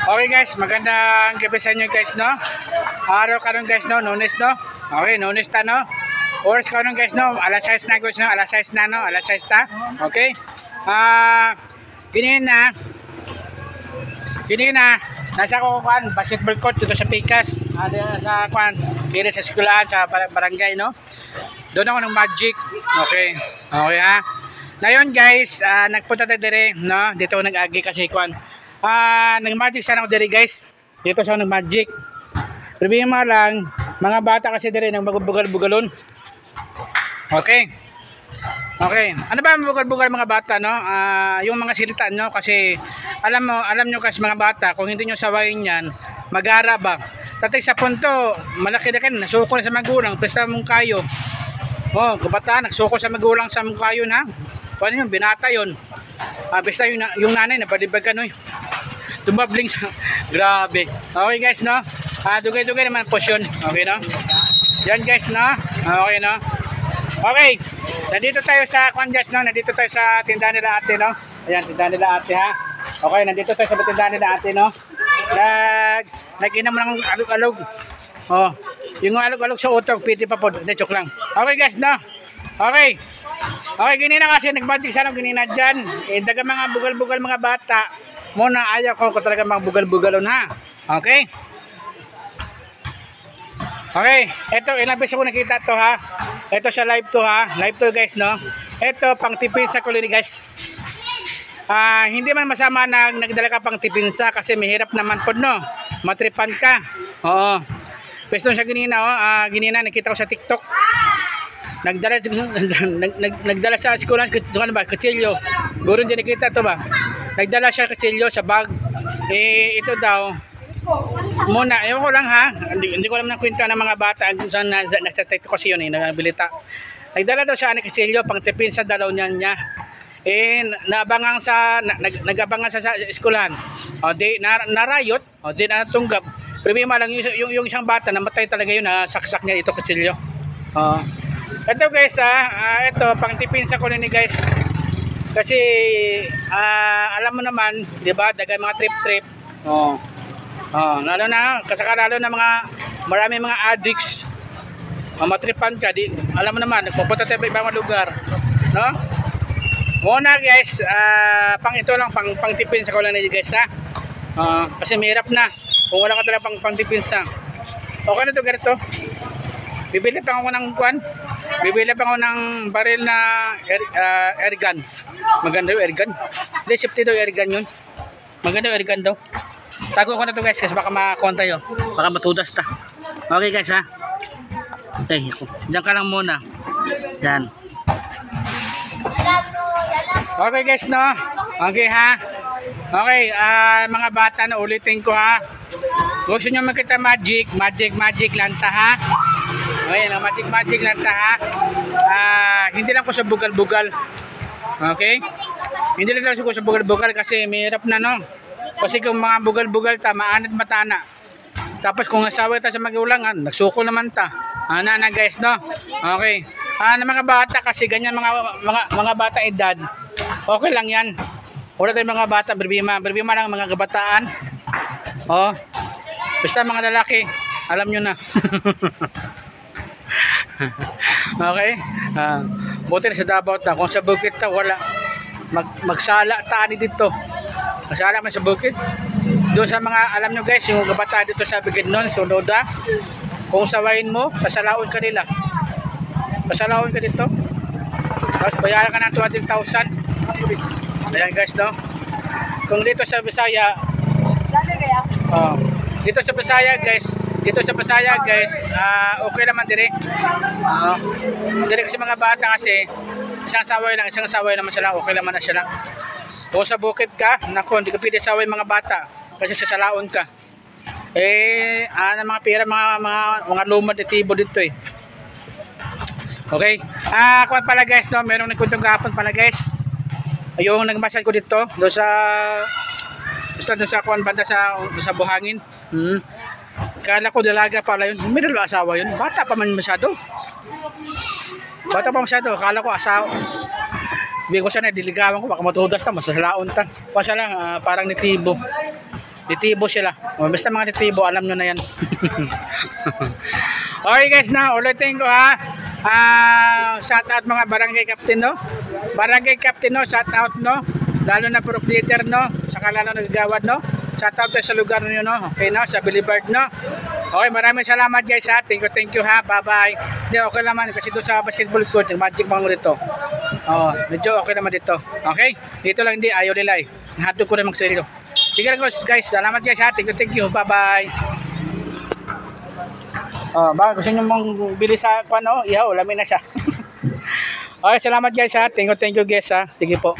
Okay guys, magandang gabi sa inyo guys, no? Araw karon guys, no? Lunes, no? Okay, Lunes ta, no? Oras karon guys, no? Alas 6 na guys, no? Alas 6 na, no? Alas 6 ta. Okay? Ganina, nasa ko kuan basketball court dito sa Picas. Sa kuan, kaya sa eskwelahan sa barangay, no? Doon ako ng Magic. Okay. Okay ha. Ngayon guys, nagpunta tayo dire, no? Dito ako nag-agi kasi kuan. Nag-magic sana ako dire guys. Dito sa nag-magic. Problema lang, mga bata kasi dire nang magbugal-bugalon. Okay. Okay. Ano ba ang bugal-bugal mga bata, no? Yung mga silitan nyo kasi alam nyo kasi mga bata, kung hindi nyo sawayin yan, mag-aara ba? Tatay sa punto, malaki na kayo, nasuko na sa magulang, pesta mong kayo. Oh, kabataan, nagsuko sa magulang sa mong kayo na. Paano yun? Binata yun. Basta yung nanay, napadibag ka, no? Tumabling sa... Grabe. Okay guys, no? Dugay-dugay naman po yun. Okay, no? Yan guys, no? Okay, no? Okay. Nandito tayo sa kwan guys, no? Nandito tayo sa tindahan nila ate, no? Ayan, tindahan nila ate, ha? Okay, nandito tayo sa tindahan nila ate, no? Nag-inom mo ng alog-alog. Oh, yung alog-alog sa utog, piti pa po. Hindi, joke lang. Okay guys, no? Okay. Okay, ganina kasi nag-magic sana ganina dyan. Daga mga bugal-bugal mga bata. Muna ayaw ko talaga mga bugal-bugalon, ha? Okay? Okay, ito ilang beses ko nakita to, ha? Ito sa live to, ha? Live to guys, no? Ito pang tipinsa ko rin guys. Hindi man masama na nagdala ka pang tipinsa kasi mahirap naman po, no? Matripan ka. Oo. Pwesto siya ganina, oh. Ganina nakita ko sa TikTok. Nagdala sa eskwelahan, ano ba, kutsilyo. Guro din nakita to ba? Nagdala siya kutsilyo sa bag. Ito daw. Muna, ewan ko lang ha. Hindi ko alam ng kwento ng mga bata. Saan nasa TikTok kasi yun nagbilita. Nagdala daw siya ng kutsilyo, pang tipin sa dalaw niya. Nagabangan sa eskwelahan. O di, narayot. O di, natunggap. Problema lang yung isang bata, namatay talaga yun, saksak niya ito kutsilyo. Ito guys, ito pang tipin sa kunin guys. Kasi alam mo naman, 'di ba, dagay mga trip-trip. Lalo na mga marami mga addicts. Matripan ka, alam mo naman, nagpupunta tayo sa ibang lugar, no? Muna guys, pang ito lang pang tipin sa kunin guys, ha. Kasi mahirap na kung wala ka talaga pang tipin sa. Okay na to, ganito. Bibili pa ako ng kwan. Bibili pa ako ng baril na airgun. Maganda yung airgun. Hindi, safety daw yung airgun yun. Maganda yung airgun daw. Tago ko na to guys kasi baka makakonta yun. Baka matudas ta. Okay guys, ha. Okay, diyan ka lang muna. Yan. Okay guys, no. Okay ha. Okay, mga bata na ulitin ko, ha. Gusto nyo makita magic lang ta, ha. Okay, magic lang ta, ha. Hindi lang ko sa bugal-bugal. Okay? Hindi lang ko sa bugal-bugal kasi mahirap na, no. Kasi kung mga bugal-bugal ta, maanad matana. Tapos kung asawa ta sa magulang, nagsuko naman ta. Na guys, no. Okay. Na mga bata kasi ganyan mga bata edad. Okay lang 'yan. Wala tayong mga bata berbima lang mga kabataan. Basta mga lalaki, alam nyo na. Okay? Buti na sa Davao ta. Kung sa bukid ta, wala. Magsala ta dito. Magsala man sa bukid. Doon sa mga, alam nyo guys, yung kabata dito sa Bukidnon, Sunoda. Kung sawayin mo, sasalaon ka nila. Sasalaon ka dito. Tapos bayaran ka ng 200,000. Ayan guys, no? Kung dito sa Bisaya, dito sa Bisaya guys, okay naman dire. Dire kasi mga bata kasi isang saway naman sila, okay naman na sila. Kung sa bukid ka, naku, hindi ka pwede saway mga bata kasi sasalaon ka. Mga pira, mga lumad itibo dito eh. Okay. Kuwan pala guys, no, merong nagkuntong kahapon pala guys. Yung nagmasal ko dito, doon sa kuwan banda sa Buhangin. Kala ko dalaga pala yun. May dalawa asawa yun. Bata pa masyado. Kala ko asawa. Bigyan ko sana, diligawan ko, baka matudas ta, masalaon ta. Pasya lang, parang nitibo. Ditibo sila. O, basta mga ditibo, alam nyo na yan. Okay guys, na ulitin ko ha. Shout out mga barangay captain, no? Barangay captain, no? Shout out, no? Lalo na proof leader, no? Saka lalo na gagawad, no? Shout out sa lugar niyo, no? Okay, no? Sa Boulevard, no? Okay, maraming salamat guys ha. Thank you ha. Bye-bye. Hindi, okay naman kasi doon sa basketball court, yung magic mga dito. Oh, medyo okay naman dito. Okay? Dito lang hindi, ayaw nila eh. Nahatod ko na magsarili. Sige lang guys, salamat guys ha. Thank you. Bye-bye. Oh, baka gusto nyo mong bili sa ano, ihaw, lamin na siya. Okay, salamat guys ha. Thank you guys ha. Sige po.